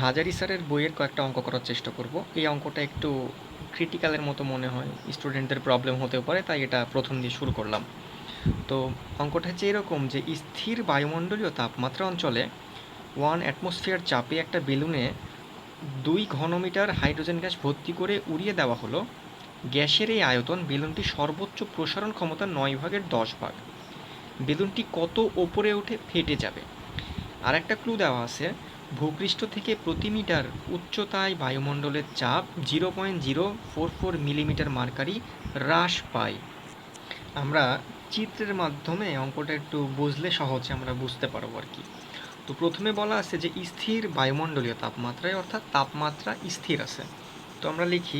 হাজারি স্যারের বইয়ের কয়েকটা অঙ্ক করার চেষ্টা করব। এই অঙ্কটা একটু ক্রিটিক্যালের মতো মনে হয়, স্টুডেন্টদের প্রবলেম হতেও পারে, তাই এটা প্রথম দিয়ে শুরু করলাম। তো অঙ্কটা হচ্ছে এরকম যে স্থির বায়ুমণ্ডলীয় তাপমাত্রা অঞ্চলে 1 অ্যাটমসফিয়ার চাপে একটা বেলুনে 2 ঘনমিটার হাইড্রোজেন গ্যাস ভর্তি করে উড়িয়ে দেওয়া হলো। গ্যাসের এই আয়তন বেলুনটি সর্বোচ্চ প্রসারণ ক্ষমতা 9/10 বেলুনটি কত ওপরে উঠে ফেটে যাবে। আর একটা ক্লু দেওয়া আছে, ভূপৃষ্ঠ থেকে প্রতি মিটার উচ্চতায় বায়ুমণ্ডলের চাপ 0.044 মিলিমিটার মার্কারি হ্রাস পায়। আমরা চিত্রের মাধ্যমে অঙ্কটা একটু বুঝলে সহজে আমরা বুঝতে পারবো আর কি। তো প্রথমে বলা আছে যে স্থির বায়ুমণ্ডলীয় তাপমাত্রায়, অর্থাৎ তাপমাত্রা স্থির আছে। তো আমরা লিখি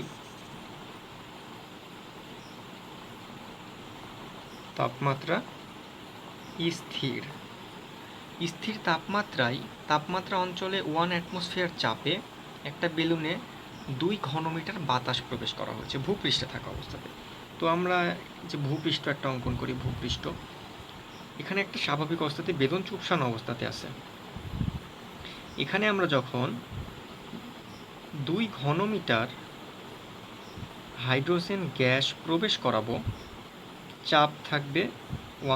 তাপমাত্রা স্থির। স্থির তাপমাত্রা অঞ্চলে 1 অ্যাটমসফিয়ার চাপে একটা বেলুনে 2 ঘনমিটার বাতাস প্রবেশ করা হয়েছে ভূপৃষ্ঠে থাকা অবস্থাতে। তো আমরা যে ভূপৃষ্ঠ একটা অঙ্কন করি, ভূপৃষ্ঠ এখানে একটা স্বাভাবিক অবস্থাতে বেলুন চুপসানো অবস্থাতে আছে। এখানে আমরা যখন 2 ঘনমিটার হাইড্রোজেন গ্যাস প্রবেশ করাবো, চাপ থাকবে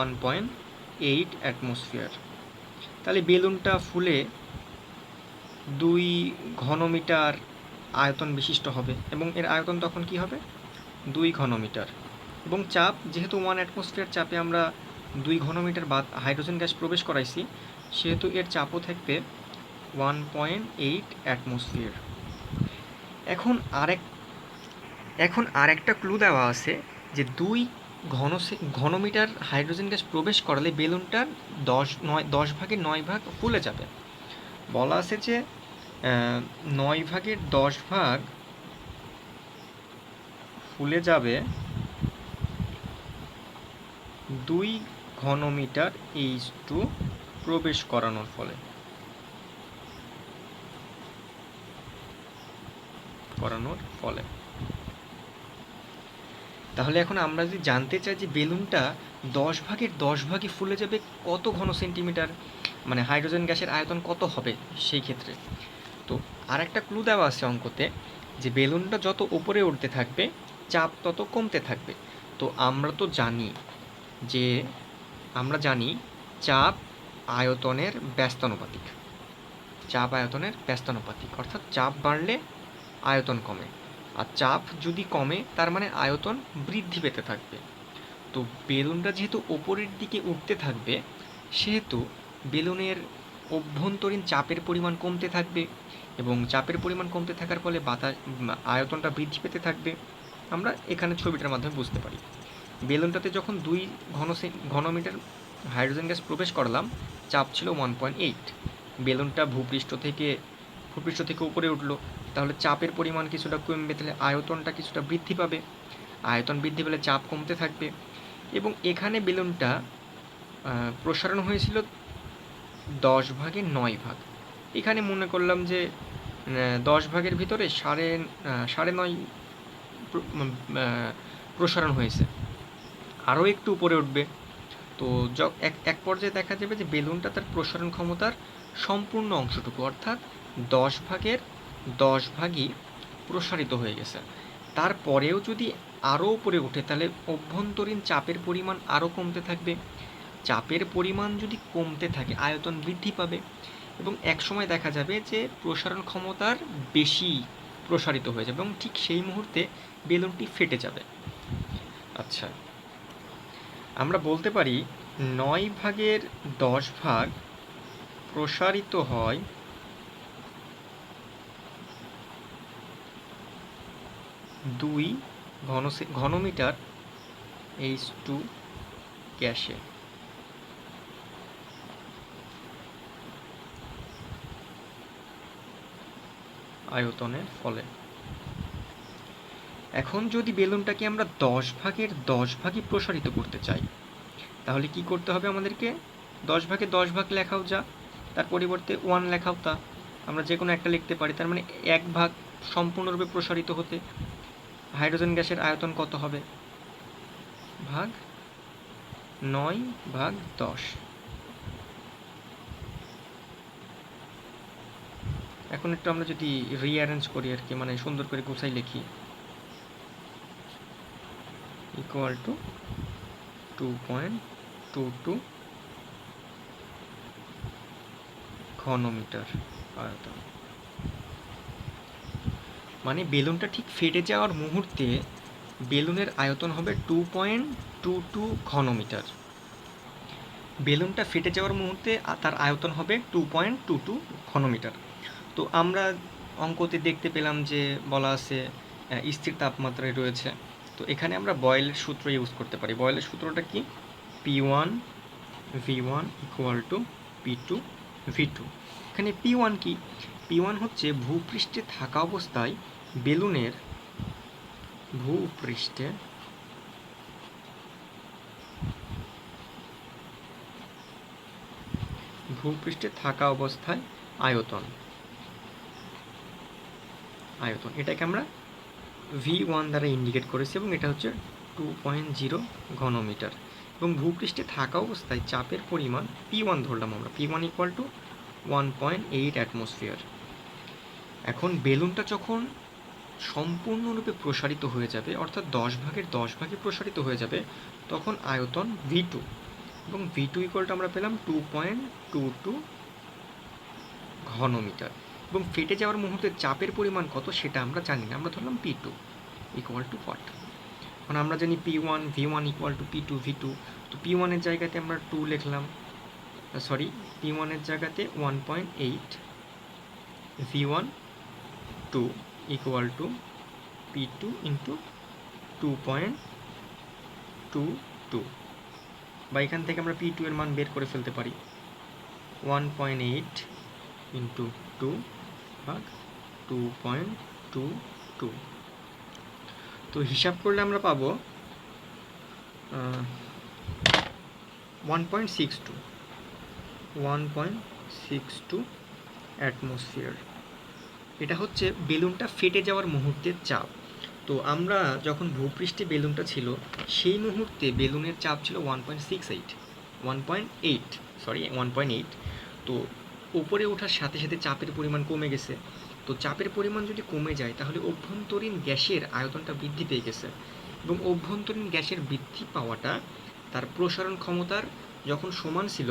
1.8 অ্যাটমসফিয়ার। তাহলে বেলুনটা ফুলে 2 ঘনমিটার আয়তন বিশিষ্ট হবে, এবং এর আয়তন তখন কি হবে 2 ঘনমিটার। এবং চাপ যেহেতু 1 অ্যাটমসফিয়ার চাপে আমরা 2 ঘনমিটার হাইড্রোজেন গ্যাস প্রবেশ করাইছি, সেহেতু এর চাপও থাকবে 1.8 অ্যাটমসফিয়ার। এখন আরেকটা ক্লু দেওয়া আছে যে 2 ঘনমিটার হাইড্রোজেন গ্যাস প্রবেশ করালে বেলুনটার 10/9 ফুলে যাবে। বলা আছে যে 9/10 ফুলে যাবে 2 ঘনমিটার H2 প্রবেশ করানোর ফলে। তাহলে এখন আমরা যদি জানতে চাই যে বেলুনটা 10/10 ফুলে যাবে কত ঘন সেন্টিমিটার, মানে হাইড্রোজেন গ্যাসের আয়তন কত হবে সেই ক্ষেত্রে, তো আর একটা ক্লু দেওয়া আছে অঙ্কতে যে বেলুনটা যত উপরে উঠতে থাকবে চাপ তত কমতে থাকবে। তো আমরা জানি চাপ আয়তনের ব্যস্তানুপাতিক, অর্থাৎ চাপ বাড়লে আয়তন কমে, আর চাপ যদি কমে তার মানে আয়তন বৃদ্ধি পেতে থাকবে। তো বেলুনটা যেহেতু ওপরের দিকে উঠতে থাকবে, সেহেতু বেলুনের অভ্যন্তরীণ চাপের পরিমাণ কমতে থাকবে, এবং চাপের পরিমাণ কমতে থাকার ফলে আয়তনটা বৃদ্ধি পেতে থাকবে। আমরা এখানে ছবিটার মাধ্যমে বুঝতে পারি। বেলুনটাতে যখন 2 ঘনমিটার হাইড্রোজেন গ্যাস প্রবেশ করালাম, চাপ ছিল 1.8। বেলুনটা ভূপৃষ্ঠ থেকে উপরে উঠলো, তাহলে চাপের পরিমাণ কিছুটা কমবে, তাহলে আয়তনটা কিছুটা বৃদ্ধি পাবে। আয়তন বৃদ্ধি পেলে চাপ কমতে থাকবে, এবং এখানে বেলুনটা প্রসারণ হয়েছিল 10/9। এখানে মনে করলাম যে 10 ভিতরে 9.5 প্রসারণ হয়েছে, আরও একটু উপরে উঠবে। তো এক পর্যায়ে দেখা যাবে যে বেলুনটা তার প্রসারণ ক্ষমতার সম্পূর্ণ অংশটুকু, অর্থাৎ 10/10 প্রসারিত হয়ে গেছে। তারপরেও যদি আরও উপরে ওঠে, তাহলে অভ্যন্তরীণ চাপের পরিমাণ আরও কমতে থাকবে। চাপের পরিমাণ যদি কমতে থাকে আয়তন বৃদ্ধি পাবে, এবং একসময় দেখা যাবে যে প্রসারণ ক্ষমতার বেশি প্রসারিত হয়ে যাবে, এবং ঠিক সেই মুহূর্তে বেলুনটি ফেটে যাবে। আচ্ছা, আমরা বলতে পারি 9/10 প্রসারিত হয় 2 ঘনমিটার H2 গ্যাসে। আয়তনের ফলে। এখন যদি বেলুনটাকে আমরা 10/10 প্রসারিত করতে চাই, তাহলে কি করতে হবে আমাদেরকে? 10/10 লেখাও যা, তার পরিবর্তে 1 লেখাও তা, আমরা যে কোনো একটা লিখতে পারি। তার মানে 1 সম্পূর্ণরূপে প্রসারিত হতে হাইড্রোজেন গ্যাসের আয়তন কত হবে? 9/10। এখন একটু আমরা যদি রিঅ্যারেঞ্জ করি আর কি, মানে সুন্দর করে গুছাই লিখি, ইকুয়াল টু 2.22 ঘনমিটার আয়তন। মানে বেলুনটা ঠিক ফেটে যাওয়ার মুহূর্তে বেলুনের আয়তন হবে 2.22 ঘনমিটার। বেলুনটা ফেটে যাওয়ার মুহূর্তে তার আয়তন হবে 2.22 ঘনমিটার। তো আমরা অঙ্কতে দেখতে পেলাম যে বলা আছে স্থির তাপমাত্রায় রয়েছে। তো এখানে আমরা বয়েলের সূত্র ইউজ করতে পারি। বয়েলের সূত্রটা কি? P1 V1 equal to P2 V2। এখানে P1 কি? P1 হচ্ছে ভূপৃষ্ঠে থাকা অবস্থায় বেলুনের ভূপৃষ্ঠে থাকা অবস্থায় আয়তন। এটাকে আমরা V1 দ্বারা ইন্ডিকেট করেছি এবং এটা হচ্ছে 2.0 ঘনমিটার। এবং ভূপৃষ্ঠে থাকা অবস্থায় চাপের পরিমাণ P1 ধরলাম আমরা, P1 ইকুয়াল টু 1.8 অ্যাটমসফিয়ার। এখন বেলুনটা যখন সম্পূর্ণরূপে প্রসারিত হয়ে যাবে, অর্থাৎ 10 ভাগে প্রসারিত হয়ে যাবে, তখন আয়তন V2 এবং V2 ইকুয়ালটা আমরা পেলাম 2.22 ঘনমিটার। এবং ফেটে যাওয়ার মুহূর্তে চাপের পরিমাণ কত সেটা আমরা জানি না, আমরা ধরলাম P2 ইকুয়াল টু হোয়াট। এখন আমরা জানি P1 V1 equal to P2 V2। তো P1 এর জায়গাতে আমরা 2 লিখলাম, P1 এর জায়গাতে 1.8, V1 2 equal to P2 into 2.22, বা এখান থেকে আমরা P2 এর মান বের করে ফেলতে পারি 1.8 ইন্টু 2 ভাগ 2.22। তো হিসাব করলে আমরা পাবো 1.62 অ্যাটমসফিয়ার। এটা হচ্ছে বেলুনটা ফেটে যাওয়ার মুহূর্তের চাপ। তো আমরা যখন ভূপৃষ্ঠে বেলুনটা ছিল সেই মুহূর্তে বেলুনের চাপ ছিল 1.8। তো উপরে ওঠার সাথে সাথে চাপের পরিমাণ কমে গেছে। তো চাপের পরিমাণ যদি কমে যায় তাহলে অভ্যন্তরীণ গ্যাসের আয়তনটা বৃদ্ধি পেয়ে গেছে, এবং অভ্যন্তরীণ গ্যাসের বৃদ্ধি পাওয়াটা তার প্রসারণ ক্ষমতার যখন সমান ছিল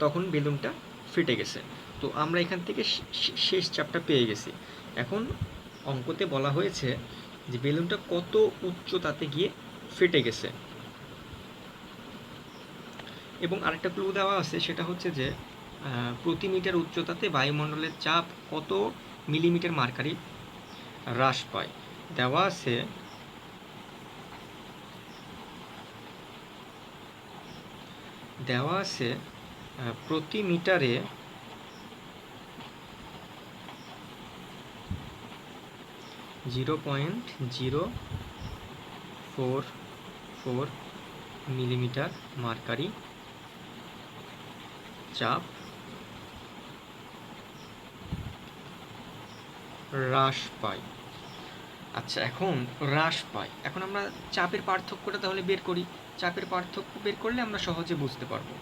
তখন বেলুনটা ফেটে গেছে। তো আমরা এখান থেকে শেষ চাপটা পেয়ে গেছি। এখন অঙ্কতে বলা হয়েছে যে বেলুনটা কত উচ্চতাতে গিয়ে ফেটে গেছে, এবং আরেকটা ক্লু দেওয়া আছে, সেটা হচ্ছে যে প্রতি মিটার উচ্চতাতে বায়ুমণ্ডলের চাপ কত মিলিমিটার মার্কারি হ্রাস পায়। দেওয়া আছে প্রতি মিটারে 0.044 মিলিমিটার মার্কারি চাপ হ্রাস পায়। আচ্ছা, এখন হ্রাস পায়, এখন আমরা চাপের পার্থক্যটা তাহলে বের করি। চাপের পার্থক্য বের করলে আমরা সহজে বুঝতে পারবো।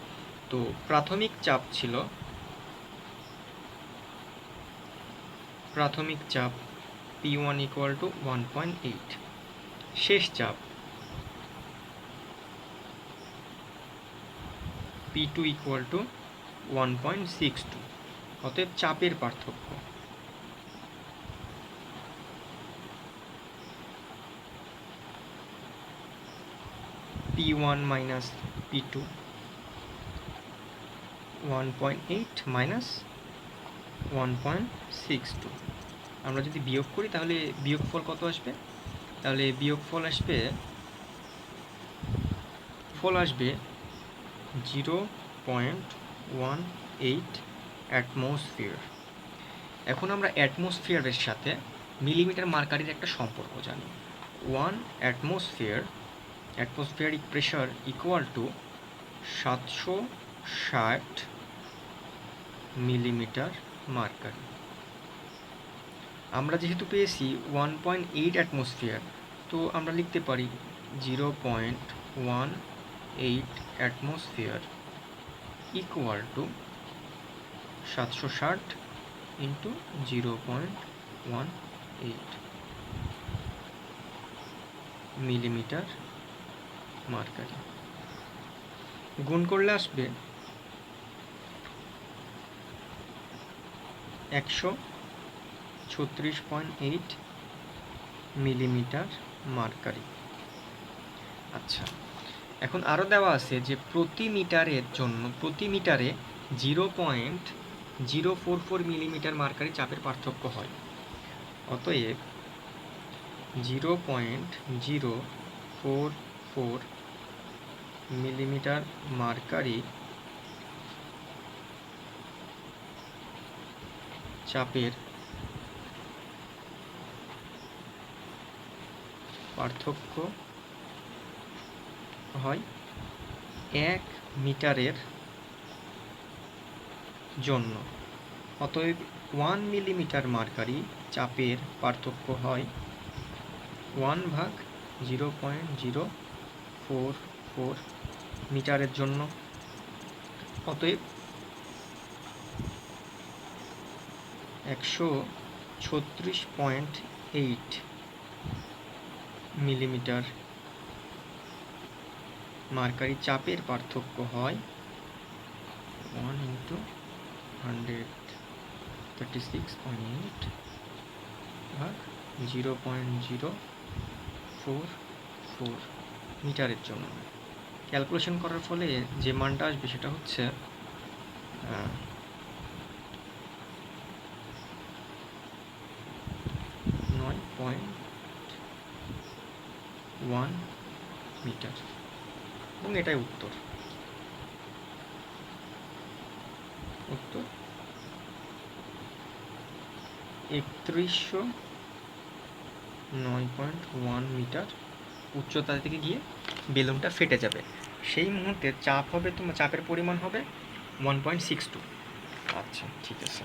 তো প্রাথমিক চাপ P1 ইকুয়াল টু 1.8, শেষ চাপ P2 ইকুয়াল টু 1.62। অতএব চাপের পার্থক্য P1 মাইনাস P2, 1.8 মাইনাস 1.62। আমরা যদি বিয়োগ করি তাহলে বিয়োগফল কত আসবে? তাহলে বিয়োগফল আসবে 0.18 অ্যাটমসফিয়ার। এখন আমরা অ্যাটমসফিয়ারের সাথে মিলিমিটার মার্কারির একটা সম্পর্ক জানি। 1 atmospheric pressure equal to 760 millimetre mercury. আমরা যেহেতু পেয়েছি 1.8 অ্যাটমসফিয়ার, তো আমরা লিখতে পারি 0.18 atmosphere equal to 760 into 0.18 millimetre mercury. গুণ করলে আসবে 136.8 মিলিমিটার মার্কারি। আচ্ছা, এখন আরও দেওয়া আছে যে প্রতি মিটারে 0.044 মিলিমিটার মার্কারি চাপের পার্থক্য হয়। অতএব 0.044 মিলিমিটার মার্কারি চাপের পার্থক্য হয় 1 মিটারের জন্য। অতএব 1 মিলিমিটার মার্কারি চাপের পার্থক্য হয় 1/0.044 মিটারের জন্য। অতএব 136.8 মিলিমিটার মার্কারি চাপের পার্থক্য হয় 1/136.8 ভাগ 0.044 মিটারের জন্য। ক্যালকুলেশন করার ফলে যে মানটা আসবে সেটা হচ্ছে 9.1 মিটার, এবং এটাই উত্তর। 9.1 মিটার উচ্চতা থেকে গিয়ে বেলুনটা ফেটে যাবে। সেই মুহূর্তে চাপের পরিমাণ হবে 1.62। আচ্ছা, ঠিক আছে।